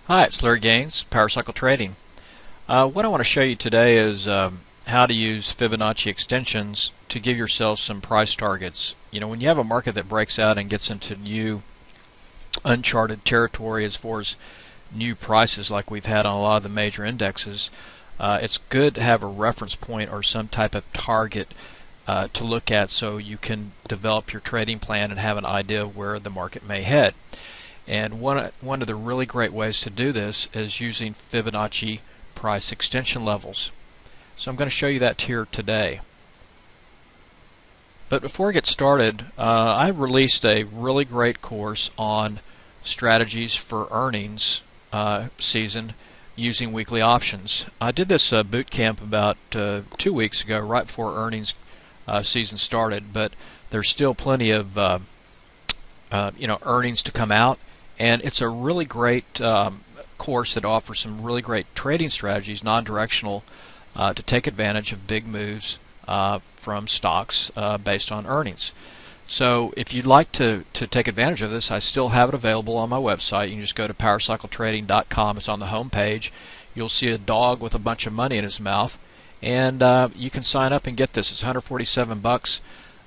Hi, it's Larry Gaines, Power Cycle Trading. What I want to show you today is how to use Fibonacci extensions to give yourself some price targets. You know, when you have a market that breaks out and gets into new uncharted territory as far as new prices like we've had on a lot of the major indexes, it's good to have a reference point or some type of target to look at so you can develop your trading plan and have an idea of where the market may head. And one of the really great ways to do this is using Fibonacci price extension levels. So I'm going to show you that here today. But before I get started, I released a really great course on strategies for earnings season using weekly options. I did this boot camp about 2 weeks ago, right before earnings season started, but there's still plenty of earnings to come out. And it's a really great course that offers some really great trading strategies, non-directional, to take advantage of big moves from stocks based on earnings. So if you'd like to take advantage of this, I still have it available on my website. You can just go to powercycletrading.com. It's on the home page. You'll see a dog with a bunch of money in his mouth, and you can sign up and get this. It's $147,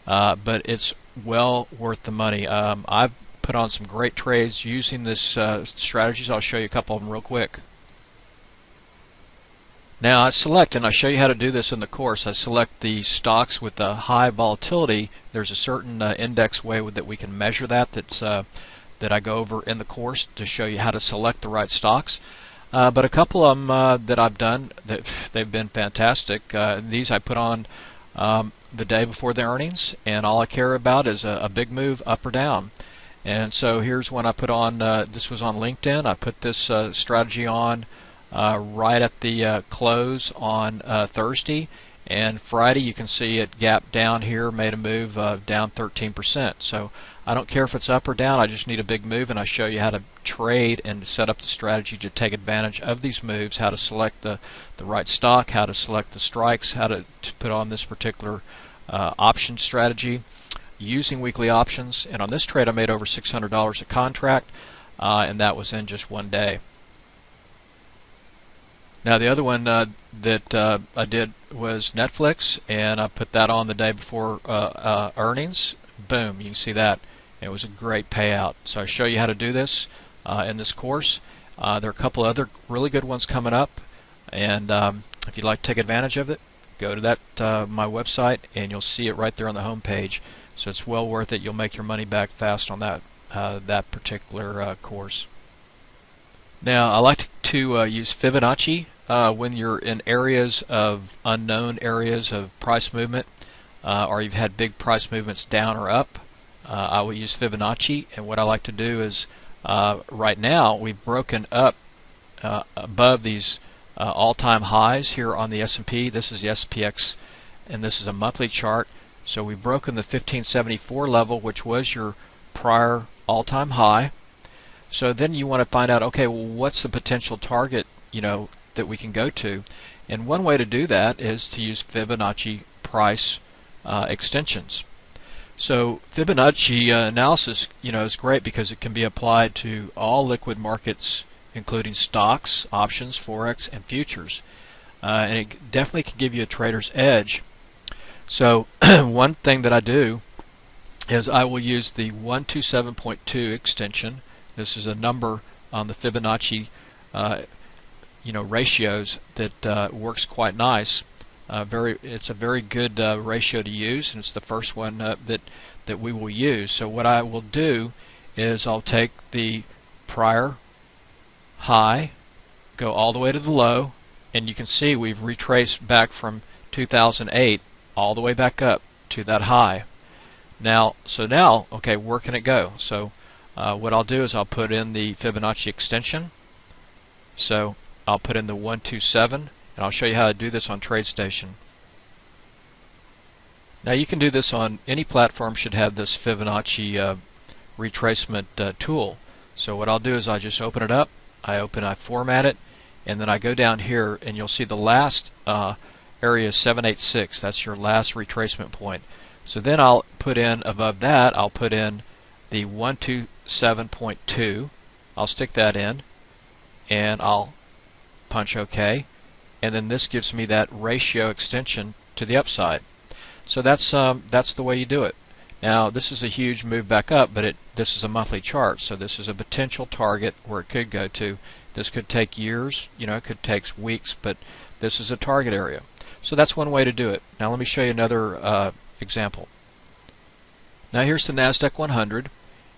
but it's well worth the money. I've put on some great trades using this strategies. I'll show you a couple of them real quick. Now I select, and I show you how to do this in the course, I select the stocks with the high volatility. There's a certain index way that we can measure that I go over in the course to show you how to select the right stocks. But a couple of them that I've done, they've been fantastic. These I put on the day before the earnings, and all I care about is a big move up or down. And so here's one I put on, this was on LinkedIn. I put this strategy on right at the close on Thursday, and Friday you can see it gapped down here, made a move down 13%. So I don't care if it's up or down, I just need a big move, and I show you how to trade and set up the strategy to take advantage of these moves, how to select the right stock, how to select the strikes, how to put on this particular option strategy using weekly options. And on this trade I made over $600 a contract, and that was in just one day. Now the other one that I did was Netflix, and I put that on the day before earnings. Boom, you can see that. It was a great payout. So I show you how to do this in this course. There are a couple other really good ones coming up, and if you'd like to take advantage of it, go to that my website, and you'll see it right there on the home page. So it's well worth it. You'll make your money back fast on that particular course. Now I like to use Fibonacci when you're in areas of unknown areas of price movement, or you've had big price movements down or up. I will use Fibonacci, and what I like to do is right now we've broken up above these all-time highs here on the S&P. This is the SPX, and this is a monthly chart. So we've broken the 1574 level, which was your prior all-time high. So then you want to find out, okay, well, what's the potential target, that we can go to? And one way to do that is to use Fibonacci price extensions. So Fibonacci analysis, is great because it can be applied to all liquid markets, including stocks, options, forex, and futures, and it definitely can give you a trader's edge. So one thing that I do is I will use the 127.2 extension. This is a number on the Fibonacci ratios that works quite nice. It's a very good ratio to use, and it's the first one that we will use. So what I will do is I'll take the prior high, go all the way to the low, and you can see we've retraced back from 2008 all the way back up to that high. Now, okay, where can it go? So what I'll do is I'll put in the Fibonacci extension. So I'll put in the 127, and I'll show you how to do this on TradeStation. Now you can do this on any platform, should have this Fibonacci retracement tool. So what I'll do is I just open it up, I format it, and then I go down here, and you'll see the last area is 786. That's your last retracement point. So then I'll put in, above that, I'll put in the 127.2. I'll stick that in, and I'll punch OK, and then this gives me that ratio extension to the upside. So that's the way you do it. Now this is a huge move back up, but this is a monthly chart, so this is a potential target where it could go to. This could take years, it could take weeks, but this is a target area. So that's one way to do it. Now let me show you another example. Now here's the NASDAQ 100,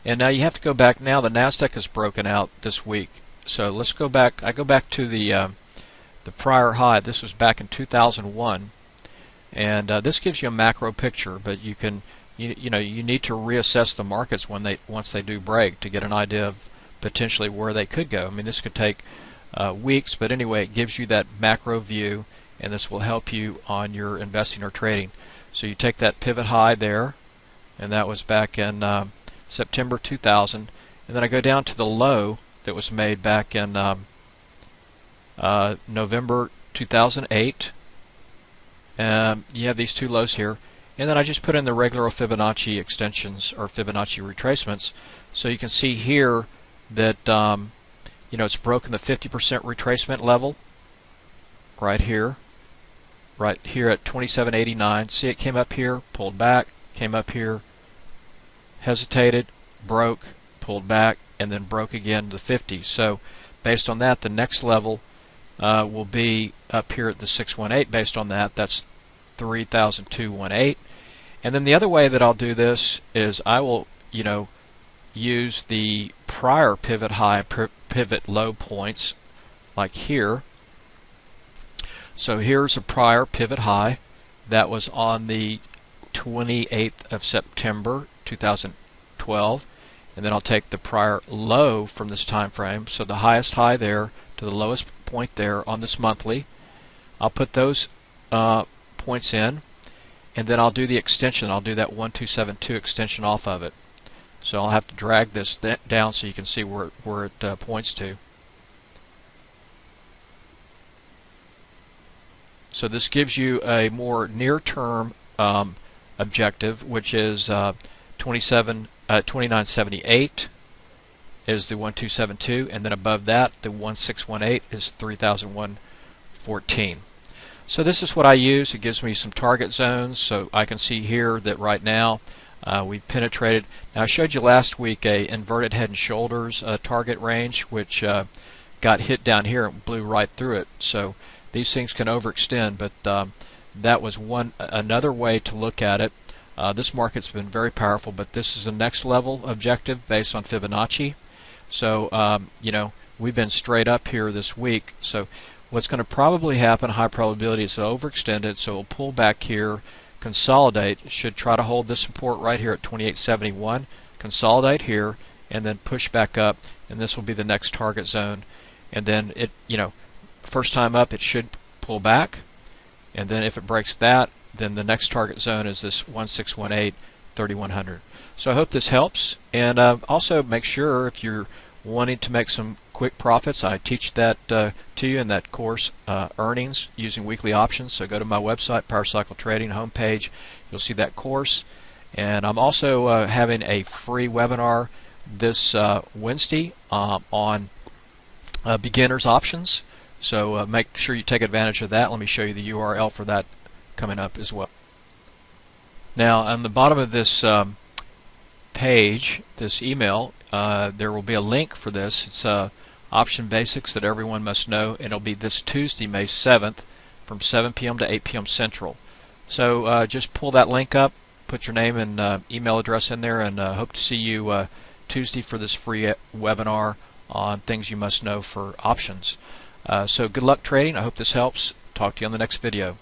and now you have to go back. Now the NASDAQ is broken out this week, so let's go back. I go back to the prior high. This was back in 2001, and this gives you a macro picture, but you can you need to reassess the markets once they do break to get an idea of potentially where they could go. I mean, this could take weeks, but anyway, it gives you that macro view, and this will help you on your investing or trading. So you take that pivot high there, and that was back in September 2000, and then I go down to the low that was made back in November 2008. You have these two lows here, and then I just put in the regular Fibonacci extensions or Fibonacci retracements, so you can see here that it's broken the 50% retracement level right here at 27.89. See, it came up here, pulled back, came up here, hesitated, broke, pulled back, and then broke again to 50. So based on that, the next level will be up here at the 618. Based on that, that's 3,218. And then the other way that I'll do this is I will use the prior pivot high, pivot low points like here. So here's a prior pivot high that was on the 28th of September 2012, and then I'll take the prior low from this time frame, so the highest high there to the lowest point there on this monthly. I'll put those points in, and then I'll do the extension. I'll do that 1272 extension off of it. So I'll have to drag this down so you can see where it points to. So this gives you a more near-term objective, which is 2978 is the 1272, and then above that the 1618 is 3114. So this is what I use. It gives me some target zones, so I can see here that right now we've penetrated. Now I showed you last week a inverted head and shoulders target range, which got hit down here and blew right through it. So these things can overextend, but that was another way to look at it. This market's been very powerful, but this is the next level objective based on Fibonacci. So we've been straight up here this week. So what's going to probably happen, high probability, is it'll overextend it, so it'll pull back here, consolidate. It should try to hold this support right here at 2871, consolidate here, and then push back up, and this will be the next target zone. And then it, first time up it should pull back, and then if it breaks that, then the next target zone is this 1618, 3100. So I hope this helps, and also make sure if you're wanting to make some quick profits, I teach that to you in that course, earnings using weekly options. So go to my website, Power Cycle Trading homepage. You'll see that course, and I'm also having a free webinar this Wednesday on beginners options. So make sure you take advantage of that. Let me show you the URL for that coming up as well. Now on the bottom of this page, this email, there will be a link for this. It's option basics that everyone must know, and it'll be this Tuesday, May 7th from 7 p.m. to 8 p.m. Central. So just pull that link up, put your name and email address in there, and hope to see you Tuesday for this free webinar on things you must know for options. So good luck trading. I hope this helps. Talk to you on the next video.